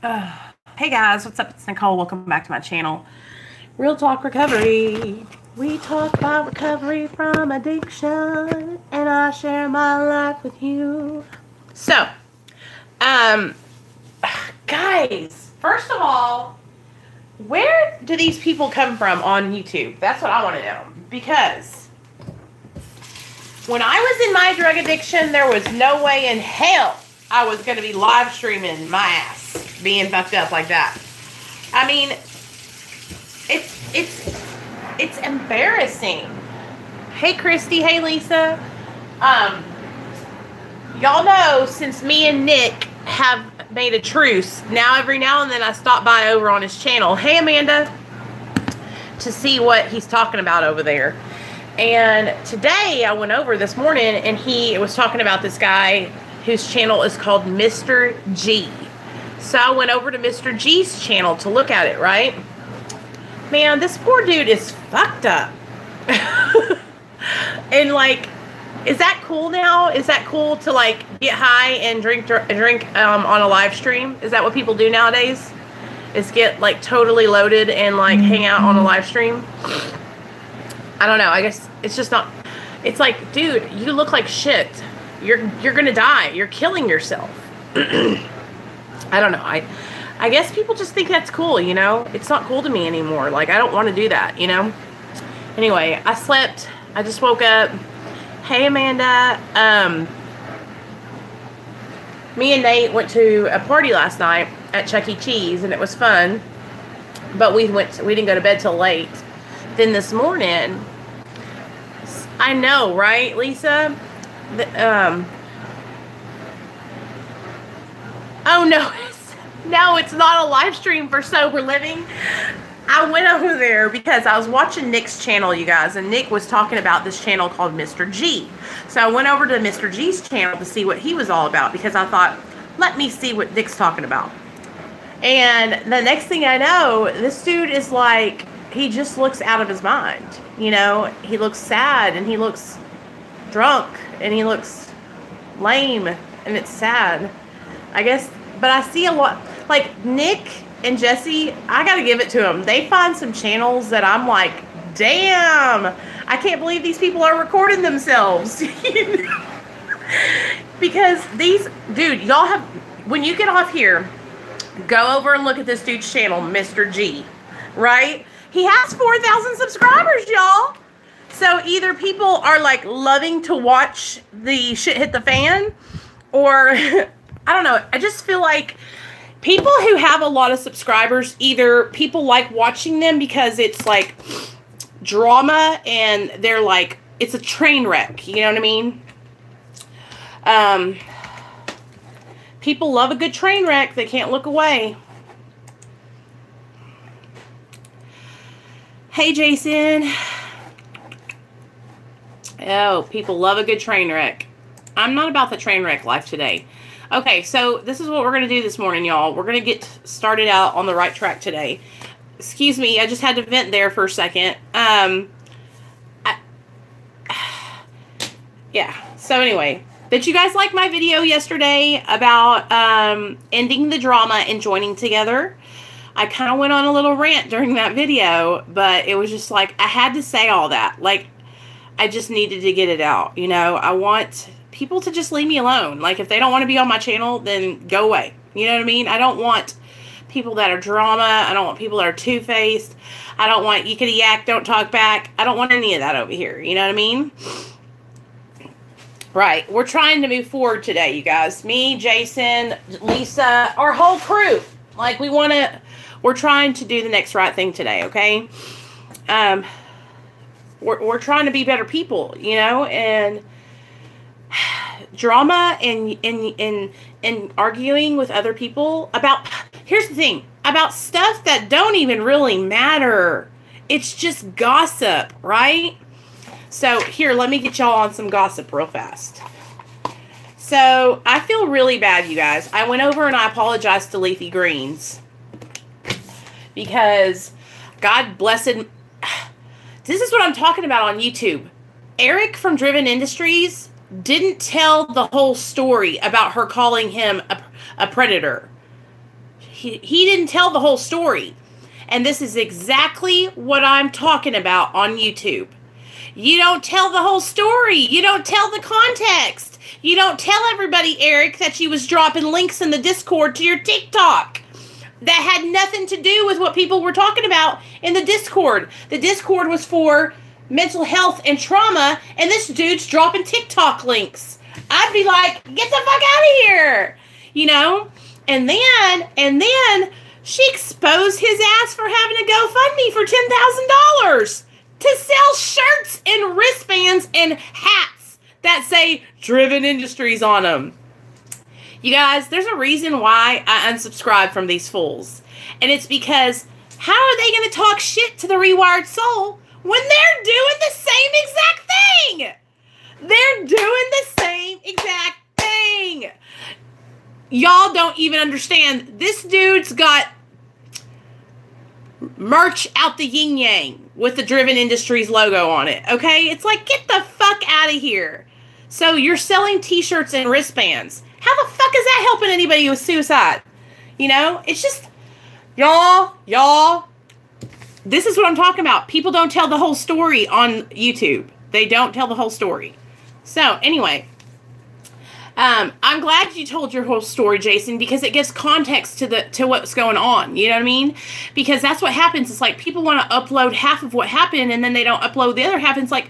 Hey guys, what's up? It's Nicole. Welcome back to my channel. Real Talk Recovery. We talk about recovery from addiction, and I share my life with you. So, guys, first of all, where do these people come from on YouTube? That's what I want to know. Because when I was in my drug addiction, there was no way in hell I was going to be live streaming my ass being fucked up like that. I mean, it's embarrassing. Hey Christy, hey Lisa. Y'all know since me and Nick have made a truce, now every now and then I stop by over on his channel. Hey Amanda, to see what he's talking about over there. And today I went over this morning and he was talking about this guy whose channel is called Mr. G. So I went over to Mr. G's channel to look at it, right? Man, this poor dude is fucked up. And like, is that cool now? Is that cool to like get high and drink on a live stream? Is that what people do nowadays? Is get like totally loaded and like hang out on a live stream? I don't know. I guess it's just not. It's like, dude, you look like shit. You're gonna die. You're killing yourself. I don't know. I guess people just think that's cool, you know? It's not cool to me anymore. Like, I don't want to do that, you know? Anyway, I slept. I just woke up. Hey, Amanda. Me and Nate went to a party last night at Chuck E. Cheese, and it was fun. But we didn't go to bed till late. Then this morning, I know, right, Lisa? Oh no, it's not a live stream for Sober Living. I went over there because I was watching Nick's channel, you guys, and Nick was talking about this channel called Mr. G. So I went over to Mr. G's channel to see what he was all about because I thought, let me see what Nick's talking about. And the next thing I know, this dude is like, he just looks out of his mind. You know, he looks sad and he looks drunk and he looks lame and it's sad. I guess, but I see a lot, like Nick and Jesse, I gotta give it to them. They find some channels that I'm like, damn, I can't believe these people are recording themselves. Because these, dude, y'all have, when you get off here, go over and look at this dude's channel, Mr. G, right? He has 4,000 subscribers, y'all. So either people are like loving to watch the shit hit the fan, or I don't know. I just feel like people who have a lot of subscribers, either people like watching them because it's like drama and they're like, it's a train wreck. You know what I mean? People love a good train wreck. They can't look away. Hey, Jason. Oh, people love a good train wreck. I'm not about the train wreck life today. Okay, so this is what we're going to do this morning, y'all. We're going to get started out on the right track today. Excuse me, I just had to vent there for a second. Yeah, so anyway, did you guys like my video yesterday about ending the drama and joining together? I kind of went on a little rant during that video, but it was just like, I had to say all that. Like, I just needed to get it out, you know? I want people to just leave me alone. Like, if they don't want to be on my channel, then go away. You know what I mean? I don't want people that are drama. I don't want people that are two-faced. I don't want yickety yak, don't talk back. I don't want any of that over here. You know what I mean? Right. We're trying to move forward today, you guys. Me, Jason, Lisa, our whole crew. Like, we're trying to do the next right thing today, okay? We're trying to be better people, you know, and drama and arguing with other people about, here's the thing, about stuff that don't even really matter. It's just gossip, right? So here, let me get y'all on some gossip real fast. So I feel really bad, you guys. I went over and I apologized to Leafy Greens because God blessed. This is what I'm talking about on YouTube. Eric from Driven Industries didn't tell the whole story about her calling him a predator. he didn't tell the whole story. And this is exactly what I'm talking about on YouTube. You don't tell the whole story. You don't tell the context. You don't tell everybody, Eric, that you was dropping links in the Discord to your TikTok that had nothing to do with what people were talking about in the Discord. The Discord was for mental health and trauma, and this dude's dropping TikTok links. I'd be like, get the fuck out of here, you know? And then she exposed his ass for having a GoFundMe for $10,000 to sell shirts and wristbands and hats that say Driven Industries on them. You guys, there's a reason why I unsubscribe from these fools. And it's because how are they going to talk shit to the Rewired Soul when they're doing the same exact thing? They're doing the same exact thing. Y'all don't even understand. This dude's got merch out the yin yang with the Driven Industries logo on it. Okay? It's like, get the fuck out of here. So you're selling t-shirts and wristbands. How the fuck is that helping anybody with suicide? You know? It's just, y'all, this is what I'm talking about. People don't tell the whole story on YouTube. They don't tell the whole story. So, anyway, I'm glad you told your whole story, Jason, because it gives context to what's going on. You know what I mean? Because that's what happens. It's like people want to upload half of what happened, and then they don't upload the other half. And it's like,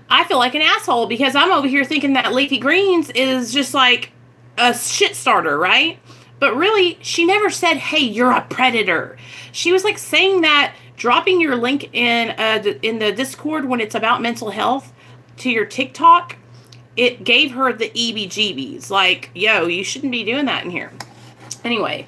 I feel like an asshole because I'm over here thinking that Leafy Greens is just like a shit starter, right? But really, she never said, hey, you're a predator. She was like saying that dropping your link in the Discord when it's about mental health to your TikTok, it gave her the EBGBs. Like, yo, you shouldn't be doing that in here. Anyway,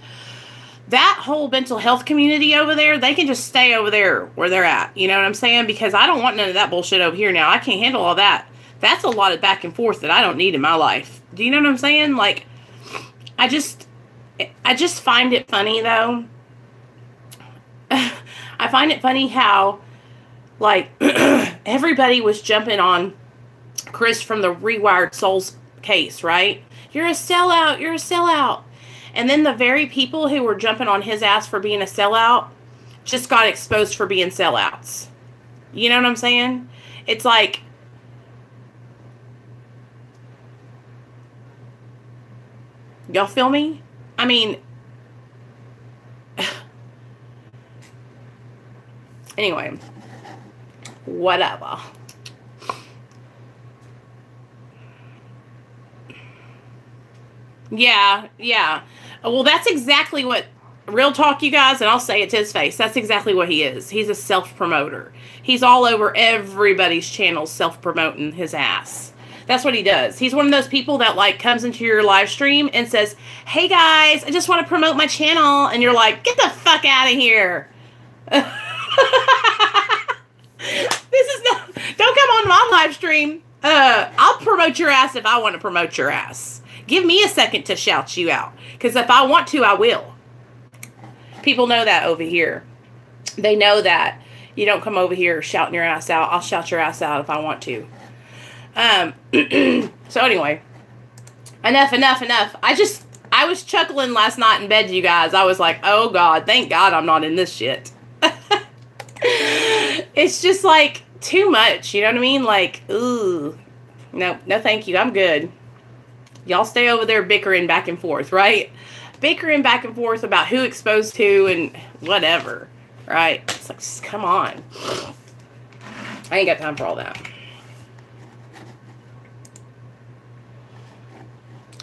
that whole mental health community over there, they can just stay over there where they're at. You know what I'm saying? Because I don't want none of that bullshit over here now. I can't handle all that. That's a lot of back and forth that I don't need in my life. Do you know what I'm saying? Like, I just find it funny, though. I find it funny how, like, everybody was jumping on Chris from the Rewired Souls case, right? You're a sellout. You're a sellout. And then the very people who were jumping on his ass for being a sellout just got exposed for being sellouts. You know what I'm saying? It's like, y'all feel me? I mean, anyway, whatever. Yeah. Well, that's exactly what, real talk, you guys, and I'll say it to his face. That's exactly what he is. He's a self-promoter. He's all over everybody's channel self-promoting his ass. That's what he does. He's one of those people that, like, comes into your live stream and says, hey, guys, I just want to promote my channel. And you're like, get the fuck out of here. This is not, don't come on my live stream. I'll promote your ass if I want to promote your ass. Give me a second to shout you out. Because if I want to, I will. People know that over here. They know that. You don't come over here shouting your ass out. I'll shout your ass out if I want to. So anyway. Enough. I was chuckling last night in bed, you guys. I was like, oh God, thank God I'm not in this shit. It's just like too much. You know what I mean? Like, ooh. No thank you. I'm good. Y'all stay over there bickering back and forth, right? Bickering back and forth about who exposed who and whatever, right? It's like, just come on. I ain't got time for all that.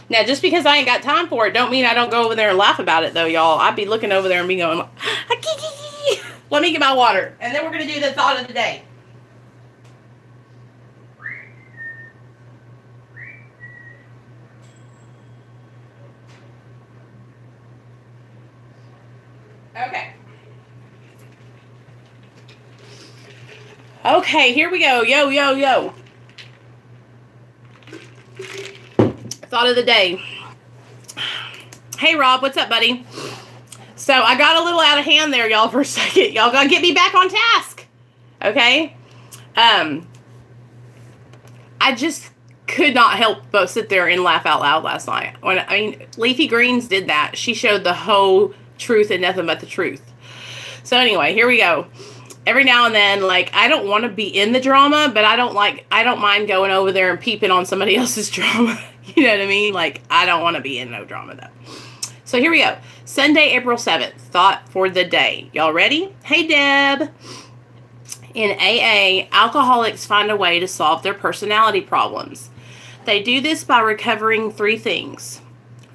Now, just because I ain't got time for it, don't mean I don't go over there and laugh about it, though, y'all. I'd be looking over there and be going, let me get my water. And then we're going to do the thought of the day. Okay, here we go. Yo. Thought of the day. Hey, Rob, what's up, buddy? So, I got a little out of hand there, y'all, for a second. Y'all gotta get me back on task. Okay? I just could not help but sit there and laugh out loud last night. Leafy Greens did that. She showed the whole truth and nothing but the truth. So anyway, here we go. Every now and then, like, I don't want to be in the drama, but I don't mind going over there and peeping on somebody else's drama. You know what I mean? Like, I don't want to be in no drama, though. So here we go. Sunday, April 7th. Thought for the day. Y'all ready? Hey, Deb. In AA, alcoholics find a way to solve their personality problems. They do this by recovering 3 things.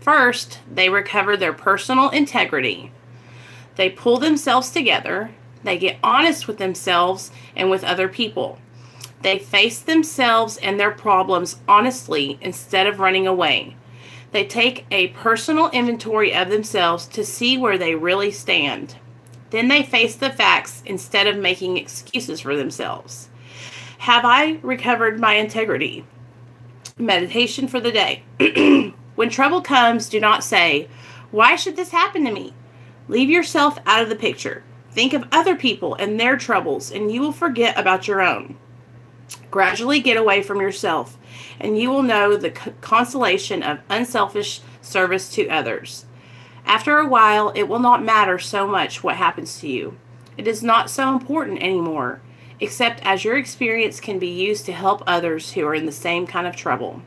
First, they recover their personal integrity. They pull themselves together. They get honest with themselves and with other people. They face themselves and their problems honestly instead of running away. They take a personal inventory of themselves to see where they really stand. Then they face the facts instead of making excuses for themselves. Have I recovered my integrity? Meditation for the day. When trouble comes, do not say, "Why should this happen to me?" Leave yourself out of the picture. Think of other people and their troubles, and you will forget about your own. Gradually get away from yourself, and you will know the consolation of unselfish service to others. After a while, it will not matter so much what happens to you. It is not so important anymore, except as your experience can be used to help others who are in the same kind of trouble.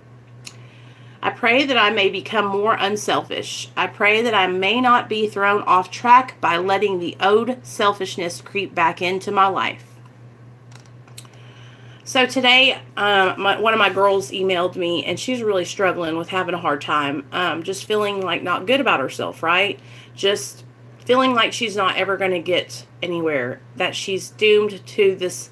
I pray that I may become more unselfish. I pray that I may not be thrown off track by letting the old selfishness creep back into my life. So today, one of my girls emailed me, and she's really struggling with having a hard time, just feeling like not good about herself, right? Just feeling like she's not ever going to get anywhere, that she's doomed to this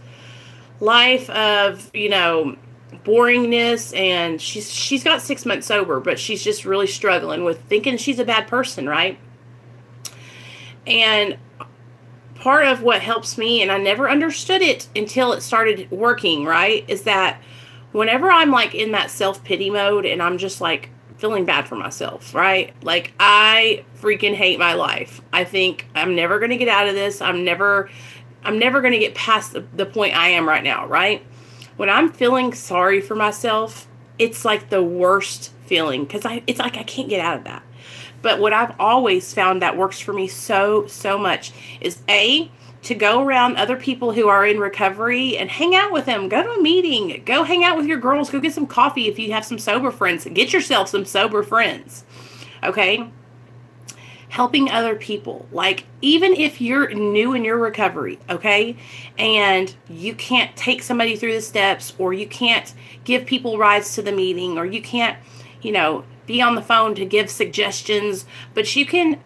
life of, you know, boringness, and she's got 6 months sober, but she's just really struggling with thinking she's a bad person, right? And part of what helps me, and I never understood it until it started working, right, is that whenever I'm like in that self-pity mode and I'm just like feeling bad for myself, right, like I freaking hate my life. I think I'm never going to get out of this. I'm never going to get past the point I am right now, right? When I'm feeling sorry for myself, it's like the worst feeling, because it's like I can't get out of that. But what I've always found that works for me so much is to go around other people who are in recovery and hang out with them. Go to a meeting. Go hang out with your girls. Go get some coffee if you have some sober friends. Get yourself some sober friends. Okay? Helping other people. Like, even if you're new in your recovery, okay, and you can't take somebody through the steps, or you can't give people rides to the meeting, or you can't, you know, be on the phone to give suggestions, but you can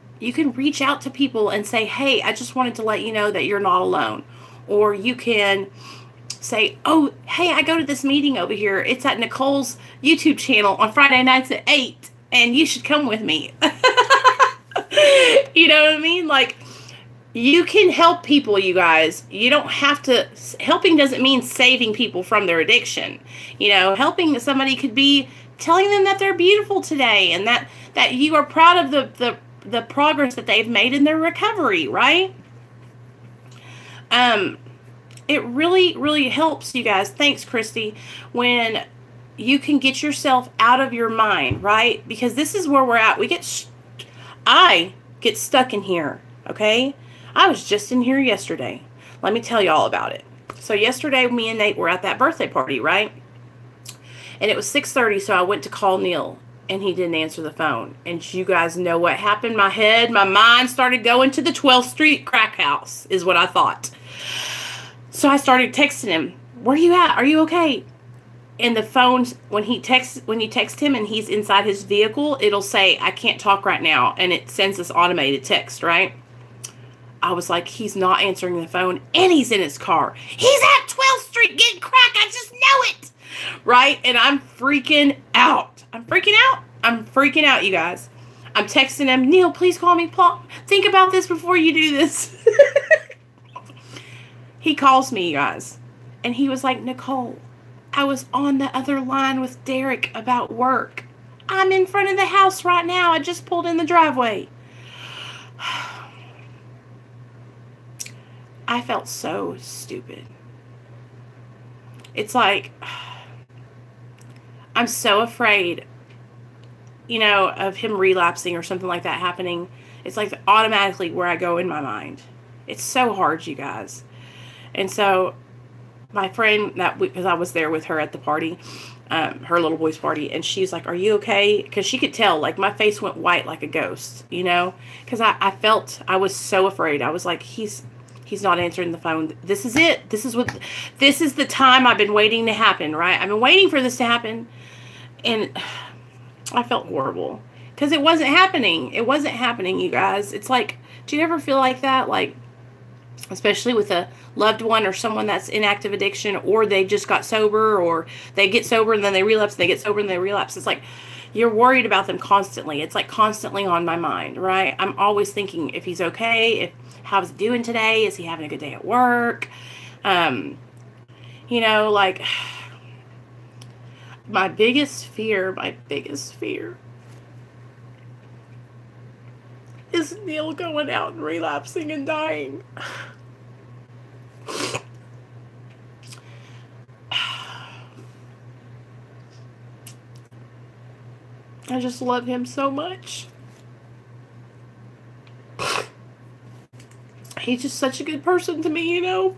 reach out to people and say, "Hey, I just wanted to let you know that you're not alone." Or you can say, "Oh, hey, I go to this meeting over here. It's at Nicole's YouTube channel on Friday nights at 8, and you should come with me." You know what I mean? Like, you can help people, you guys. You don't have to. Helping doesn't mean saving people from their addiction. You know, helping somebody could be telling them that they're beautiful today, and that you are proud of the progress that they've made in their recovery, right? It really helps, you guys. Thanks, Christy. When you can get yourself out of your mind, right? Because this is where we're at. I get stuck in here, okay? I was just in here yesterday. Let me tell you all about it. So yesterday, me and Nate were at that birthday party, right? And it was 6:30, so I went to call Neil, and he didn't answer the phone. And you guys know what happened? My mind started going to the 12th Street crack house, is what I thought. So I started texting him, "Where are you at? Are you okay?" And the phone, when you text him and he's inside his vehicle, it'll say, "I can't talk right now." And it sends this automated text, right? I was like, he's not answering the phone, and he's in his car. He's at 12th Street getting crack. I just know it. Right? And I'm freaking out. I'm freaking out, you guys. I'm texting him, "Neil, please call me. Think about this before you do this." He calls me, you guys. And he was like, "Nicole, I was on the other line with Derek about work. I'm in front of the house right now. I just pulled in the driveway." I felt so stupid. It's like, I'm so afraid, you know, of him relapsing or something like that happening. It's like automatically where I go in my mind. It's so hard, you guys. And so my friend, because I was there with her at the party, her little boy's party, and she's like, are you okay? Because she could tell, like, my face went white like a ghost, you know? Because I felt, I was so afraid. I was like, he's not answering the phone. This is it. This is the time I've been waiting to happen, right? I've been waiting for this to happen. And I felt horrible. Because it wasn't happening. It wasn't happening, you guys. It's like, do you ever feel like that? Like, especially with a loved one or someone that's in active addiction, or they just got sober, or they get sober and then they relapse, they get sober and they relapse. It's like you're worried about them constantly. It's like constantly on my mind, right? I'm always thinking if he's okay, how's he doing today? Is he having a good day at work? You know, like, my biggest fear is Neil going out and relapsing and dying. I just love him so much. He's just such a good person to me, you know.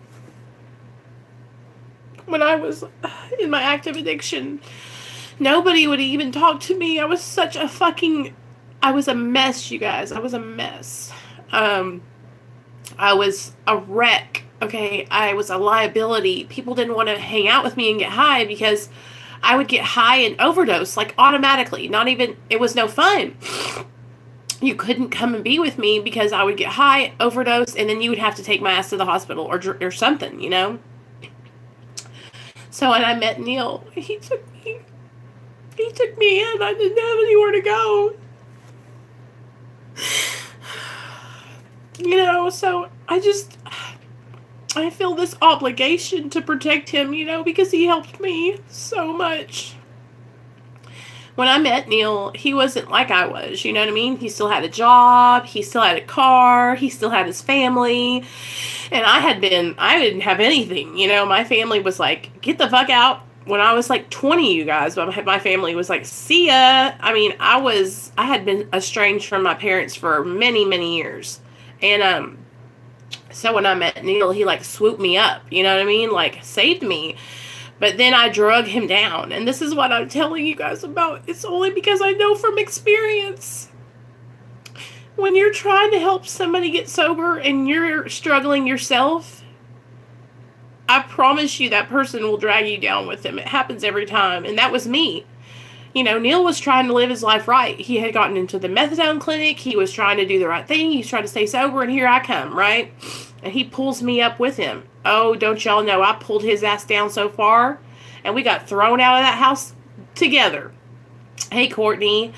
When I was in my active addiction, nobody would even talk to me. I was such a I was a mess, you guys. I was a mess. I was a wreck. Okay, I was a liability. People didn't want to hang out with me and get high because I would get high and overdose, like, automatically. Not even, it was no fun. You couldn't come and be with me because I would get high, overdose, and then you would have to take my ass to the hospital or something, you know? So when I met Neil, he took me in. I didn't have anywhere to go. You know, so I feel this obligation to protect him, you know, because he helped me so much. When I met Neil, he wasn't like I was, you know what I mean? He still had a job, he still had a car, he still had his family, and I didn't have anything, you know? My family was like, get the fuck out. When I was like 20, you guys, my family was like, see ya. I mean, I had been estranged from my parents for many, many years. And, so when I met Neil, he like swooped me up, you know what I mean? Like, saved me. But then I drug him down. And this is what I'm telling you guys about. It's only because I know from experience. When you're trying to help somebody get sober and you're struggling yourself, I promise you that person will drag you down with them. It happens every time. And that was me. You know, Neil was trying to live his life right. He had gotten into the methadone clinic. He was trying to do the right thing. He's trying to stay sober, and here I come, right? And he pulls me up with him. Oh, don't y'all know, I pulled his ass down so far, and we got thrown out of that house together. Hey, Courtney.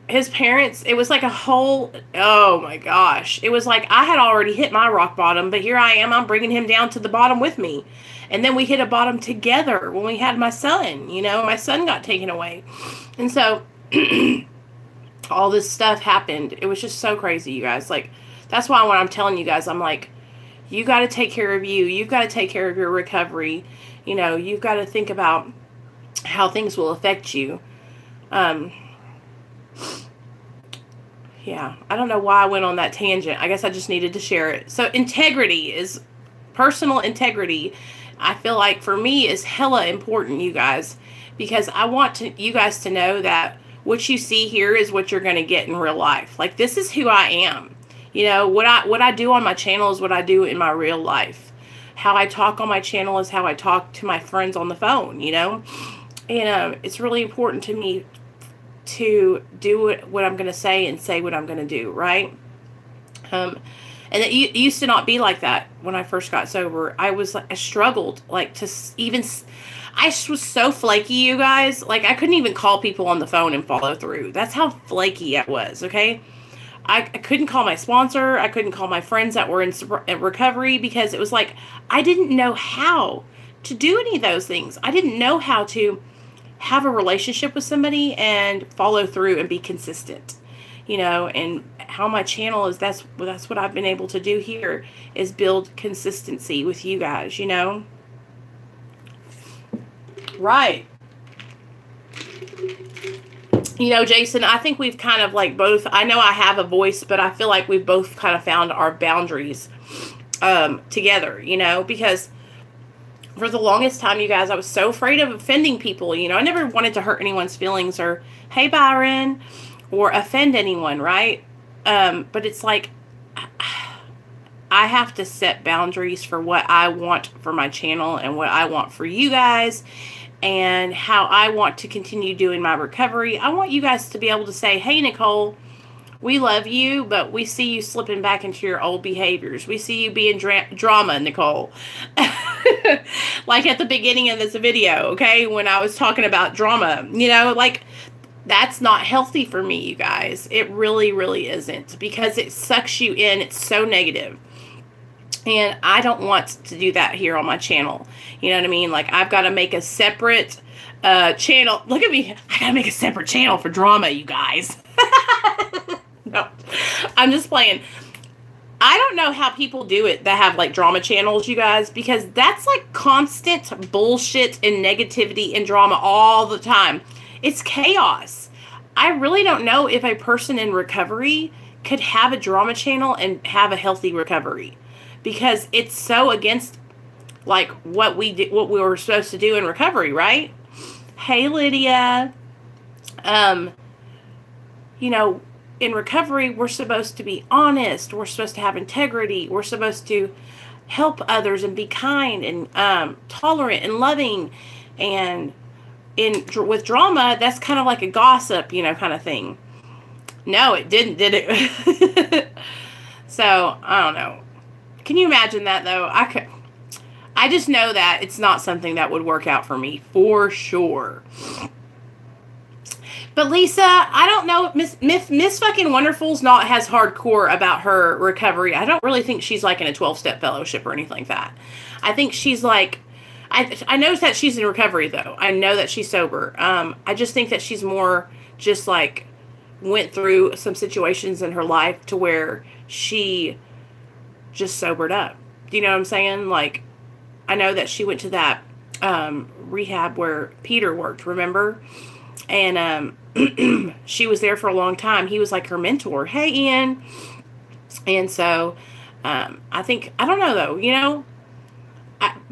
His parents, it was like a whole, oh my gosh. It was like I had already hit my rock bottom, but here I am, I'm bringing him down to the bottom with me. And then we hit a bottom together when we had my son, you know, my son got taken away. And so all this stuff happened. It was just so crazy, you guys. Like, that's why when I'm telling you guys, I'm like, you got to take care of you. You've got to take care of your recovery. You know, you've got to think about how things will affect you. Yeah, I don't know why I went on that tangent. I guess I just needed to share it. So integrity is, personal integrity, I feel like for me is hella important, you guys, because I want you guys to know that what you see here is what you're going to get in real life. Like, this is who I am. You know, what I do on my channel is what I do in my real life. How I talk on my channel is how I talk to my friends on the phone, you know. And it's really important to me to do what I'm going to say and say what I'm going to do, right? And it used to not be like that when I first got sober. I struggled, like, to even, I was so flaky, you guys. Like, I couldn't even call people on the phone and follow through. That's how flaky I was, okay? I couldn't call my sponsor. I couldn't call my friends that were in recovery because it was like, I didn't know how to do any of those things. I didn't know how to have a relationship with somebody and follow through and be consistent, you know. And how my channel is, that's what I've been able to do here, is build consistency with you guys, you know. Right. You know, Jason, I think we've kind of like both, I know I have a voice, but I feel like we've both kind of found our boundaries together, you know, because for the longest time, you guys, I was so afraid of offending people. You know, I never wanted to hurt anyone's feelings or, hey, Byron, or offend anyone, right? But it's like, I have to set boundaries for what I want for my channel and what I want for you guys and how I want to continue doing my recovery. I want you guys to be able to say, hey, Nicole, we love you, but we see you slipping back into your old behaviors. We see you being drama, Nicole. Like at the beginning of this video, okay, when I was talking about drama, you know, like that's not healthy for me, you guys. It really, really isn't, because it sucks you in. It's so negative. And I don't want to do that here on my channel. You know what I mean? Like, I've got to make a separate channel. Look at me. I got to make a separate channel for drama, you guys. No, I'm just playing. I don't know how people do it that have like drama channels, you guys, because that's like constant bullshit and negativity and drama all the time. It's chaos. I really don't know if a person in recovery could have a drama channel and have a healthy recovery, because it's so against like what we were supposed to do in recovery, right? Hey, Lydia. You know, in recovery, we're supposed to be honest. We're supposed to have integrity. We're supposed to help others and be kind and tolerant and loving. And with drama, that's kind of like a gossip, you know, kind of thing. No, it didn't, did it? So, I don't know. Can you imagine that, though? I just know that it's not something that would work out for me, for sure. But Lisa, I don't know. Miss fucking Wonderful's not as hardcore about her recovery. I don't really think she's like in a 12-step fellowship or anything like that. I think she's like, I know that she's in recovery though. I know that she's sober. I just think that she's more just like went through some situations in her life to where she just sobered up. Do you know what I'm saying? Like, I know that she went to that rehab where Peter worked, remember? And she was there for a long time. He was like her mentor. Hey, Ian. And so I think, I don't know though, you know,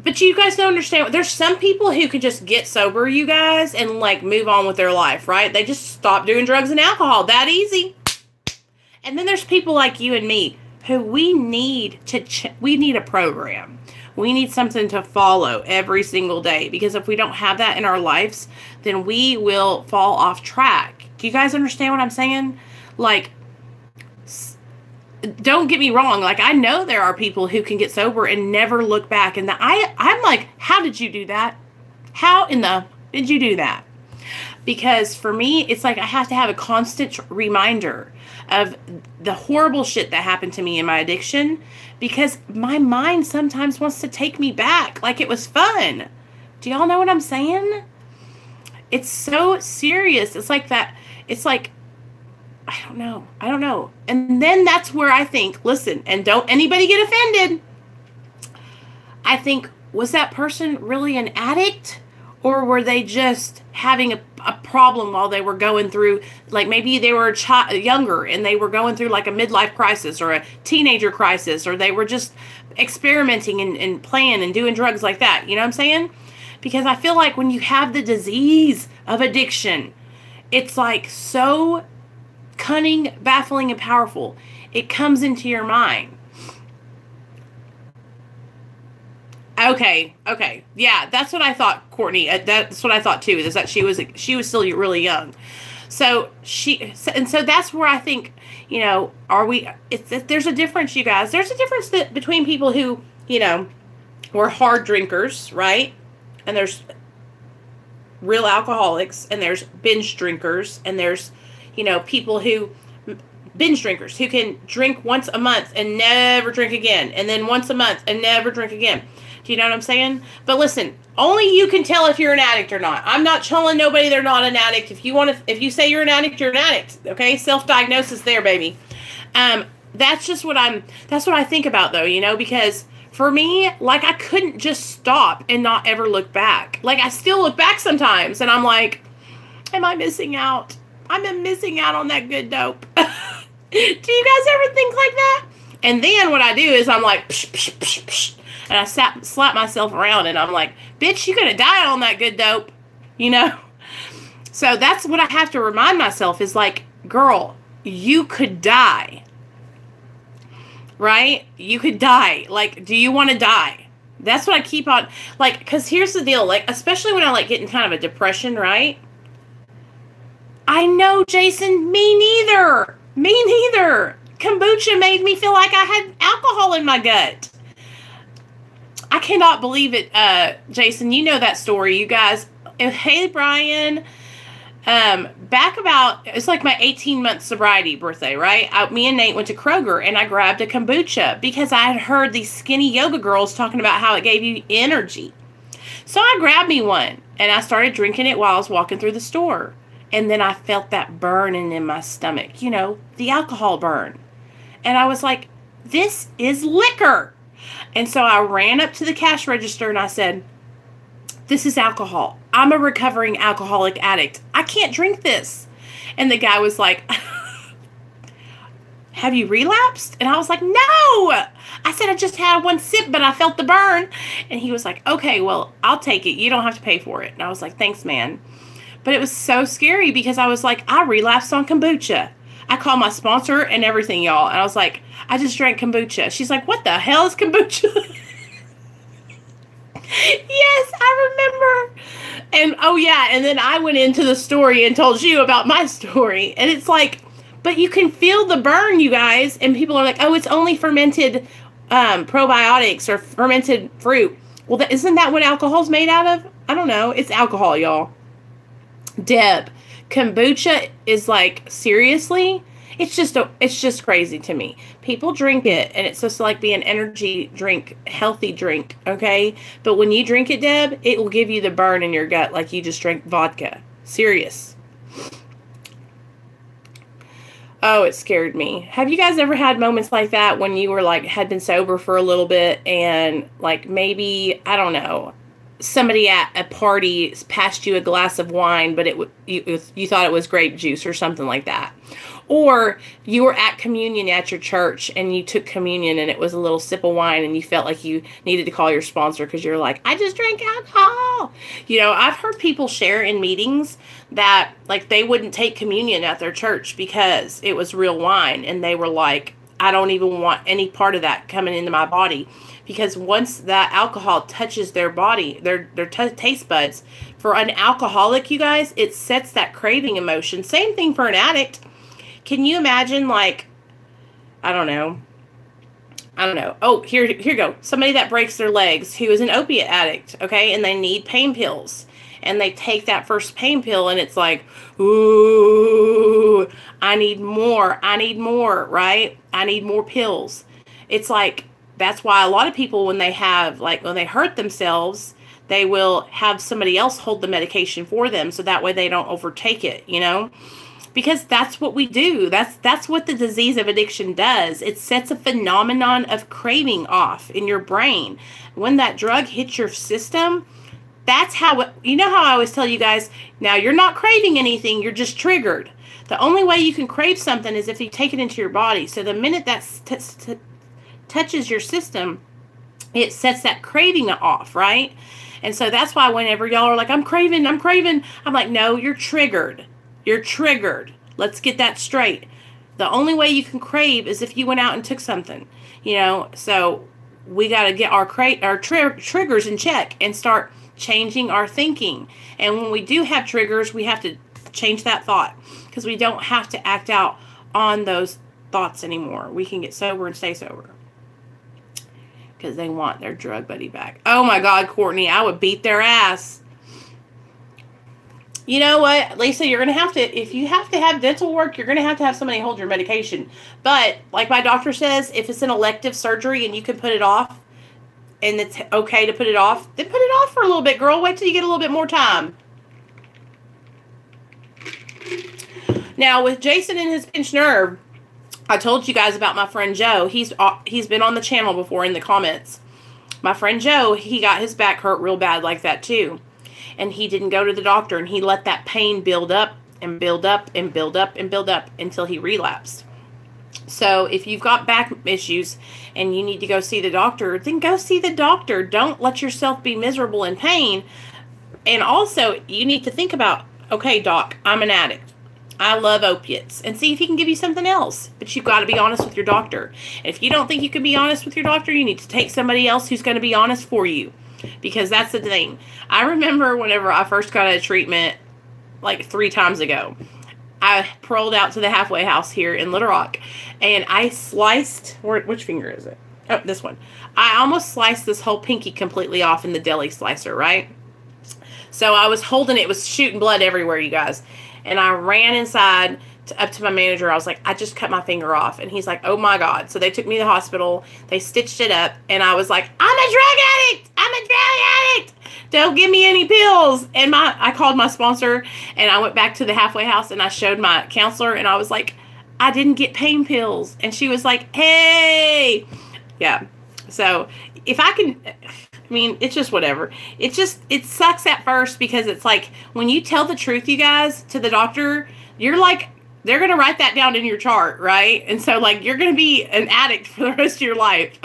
but you guys don't understand. There's some people who can just get sober, you guys, and like move on with their life, right? They just stop doing drugs and alcohol. That easy. And then there's people like you and me who we need we need a program. We need something to follow every single day, because if we don't have that in our lives, then we will fall off track. Do you guys understand what I'm saying? Like, don't get me wrong. Like, I know there are people who can get sober and never look back. And I'm like, how did you do that? How in the did you do that? Because for me, it's like I have to have a constant reminder of the horrible shit that happened to me in my addiction, because my mind sometimes wants to take me back like it was fun. Do y'all know what I'm saying? It's so serious. It's like that. It's like, I don't know. And then that's where I think, listen, and don't anybody get offended. I think, was that person really an addict? Or were they just having a problem while they were going through, like maybe they were younger and they were going through like a midlife crisis or a teenager crisis, or they were just experimenting and playing and doing drugs like that. You know what I'm saying? Because I feel like when you have the disease of addiction, it's like so cunning, baffling, and powerful. It comes into your mind. Okay. Yeah, that's what I thought, Courtney. That's what I thought too, is that she was still really young. So so that's where I think, you know, there's a difference, you guys. There's a difference between people who, you know, were hard drinkers, right? And there's real alcoholics, and there's binge drinkers, and there's, you know, people who binge drinkers who can drink once a month and never drink again, and then once a month and never drink again. Do you know what I'm saying? But listen, only you can tell if you're an addict or not. I'm not telling nobody they're not an addict. If you say you're an addict, you're an addict. Okay? Self-diagnosis there, baby. That's what I think about though, you know, because for me, like, I couldn't just stop and not ever look back. Like, I still look back sometimes and I'm like, am I missing out? I'm missing out on that good dope. Do you guys ever think like that? And then what I do is I'm like, psh, psh, psh, psh, and I slap myself around, and I'm like, bitch, you're going to die on that good dope, you know? So that's what I have to remind myself is like, girl, you could die, right? You could die. Like, do you want to die? That's what I keep on, like, because here's the deal, like, especially when I, like, get in kind of a depression, right? I know, Jason, me neither. Me neither. Kombucha made me feel like I had alcohol in my gut. I cannot believe it, Jason. You know that story, you guys. Hey, Brian. Back about, it's like my 18-month sobriety birthday, right? Me and Nate went to Kroger, and I grabbed a kombucha because I had heard these skinny yoga girls talking about how it gave you energy. So I grabbed me one, and I started drinking it while I was walking through the store. And then I felt that burning in my stomach, you know, the alcohol burn. And I was like, this is liquor. And so I ran up to the cash register and I said, this is alcohol. I'm a recovering alcoholic addict. I can't drink this. And the guy was like, have you relapsed? And I was like, no. I said, I just had one sip, but I felt the burn. And he was like, okay, well, I'll take it. You don't have to pay for it. And I was like, thanks, man. But it was so scary because I was like, I relapsed on kombucha. I called my sponsor and everything, y'all. And I was like, I just drank kombucha. She's like, what the hell is kombucha? Yes, I remember. And, oh, yeah. And then I went into the story and told you about my story. And it's like, but you can feel the burn, you guys. And people are like, oh, it's only fermented probiotics or fermented fruit. Well, isn't that what alcohol's made out of? I don't know. It's alcohol, y'all. Deb, kombucha is like, seriously? It's just crazy to me. People drink it, and it's supposed to like be an energy drink, healthy drink, okay? But when you drink it, Deb, it will give you the burn in your gut like you just drank vodka. Serious. Oh, it scared me. Have you guys ever had moments like that when you were like, had been sober for a little bit and like maybe, I don't know, somebody at a party passed you a glass of wine, but you thought it was grape juice or something like that? Or you were at communion at your church and you took communion and it was a little sip of wine and you felt like you needed to call your sponsor because you're like, I just drank alcohol. You know, I've heard people share in meetings that like they wouldn't take communion at their church because it was real wine. And they were like, I don't even want any part of that coming into my body. Because once that alcohol touches their body, their taste buds, for an alcoholic, you guys, it sets that craving emotion. Same thing for an addict. Can you imagine, like, I don't know. Oh, here you go. Somebody that breaks their legs who is an opiate addict, okay, and they need pain pills. And they take that first pain pill and it's like, ooh, I need more, right? I need more pills. It's like, that's why a lot of people, when they hurt themselves, they will have somebody else hold the medication for them so that way they don't overtake it, you know? Because that's what we do. That's what the disease of addiction does. It sets a phenomenon of craving off in your brain. When that drug hits your system, that's how, you know how I always tell you guys, now you're not craving anything, you're just triggered. The only way you can crave something is if you take it into your body. So the minute that touches your system, it sets that craving off, right? And so that's why whenever y'all are like, I'm craving, I'm like, no, you're triggered. You're triggered. Let's get that straight. The only way you can crave is if you went out and took something, you know. So we got to get our triggers in check and start changing our thinking. And when we do have triggers, we have to change that thought because we don't have to act out on those thoughts anymore. We can get sober and stay sober because they want their drug buddy back. Oh my God, Courtney, I would beat their ass. You know what, Lisa, you're going to have to, if you have to have dental work, you're going to have somebody hold your medication. But like my doctor says, if it's an elective surgery and you can put it off and it's okay to put it off, then put it off for a little bit, girl. Wait till you get a little bit more time. Now with Jason and his pinched nerve, I told you guys about my friend Joe. He's been on the channel before in the comments. My friend Joe, he got his back hurt real bad like that too. And he didn't go to the doctor, and he let that pain build up and build up and build up and build up until he relapsed. So if you've got back issues and you need to go see the doctor, then go see the doctor. Don't let yourself be miserable in pain. And also, you need to think about, okay, doc, I'm an addict. I love opiates. And see if he can give you something else. But you've got to be honest with your doctor. And if you don't think you can be honest with your doctor, you need to take somebody else who's going to be honest for you. Because that's the thing. I remember whenever I first got out of treatment, like 3 times ago, I rolled out to the halfway house here in Little Rock, and I sliced, which finger is it? Oh, this one. I almost sliced this whole pinky completely off in the deli slicer, right? So I was holding it. It was shooting blood everywhere, you guys. And I ran inside up to my manager. I was like, I just cut my finger off. And he's like, oh my God. So they took me to the hospital. They stitched it up. And I was like, I'm a drug addict. I'm a drug addict. Don't give me any pills. And I called my sponsor, and I went back to the halfway house, and I showed my counselor, and I was like, I didn't get pain pills. And she was like, hey. Yeah. So if I can, I mean, it's just whatever. It sucks at first, because it's like when you tell the truth, you guys, to the doctor, you're like, they're going to write that down in your chart, right? And so, like, you're going to be an addict for the rest of your life.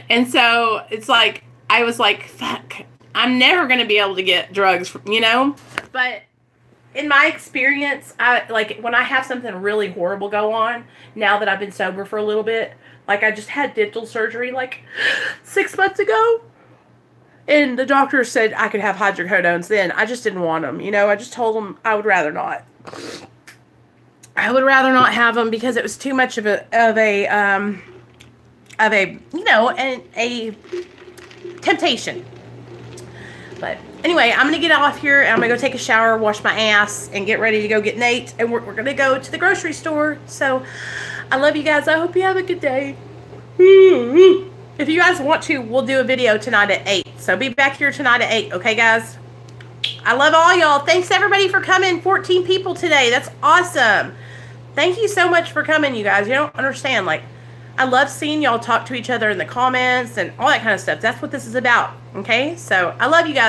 And so it's like, I was like, fuck, I'm never going to be able to get drugs, you know? But in my experience, like, when I have something really horrible go on, now that I've been sober for a little bit, like, I just had dental surgery, like, 6 months ago. And the doctor said I could have hydrocodones then. I just didn't want them, you know? I just told them I would rather not. I would rather not have them because it was too much of a you know, a temptation. But anyway, I'm going to get off here, and I'm going to go take a shower, wash my ass, and get ready to go get Nate. And we're going to go to the grocery store. So I love you guys. I hope you have a good day. If you guys want to, we'll do a video tonight at 8. So be back here tonight at 8. Okay, guys? I love all y'all. Thanks, everybody, for coming. 14 people today. That's awesome. Thank you so much for coming, you guys. You don't understand. Like, I love seeing y'all talk to each other in the comments and all that kind of stuff. That's what this is about. Okay? So I love you guys.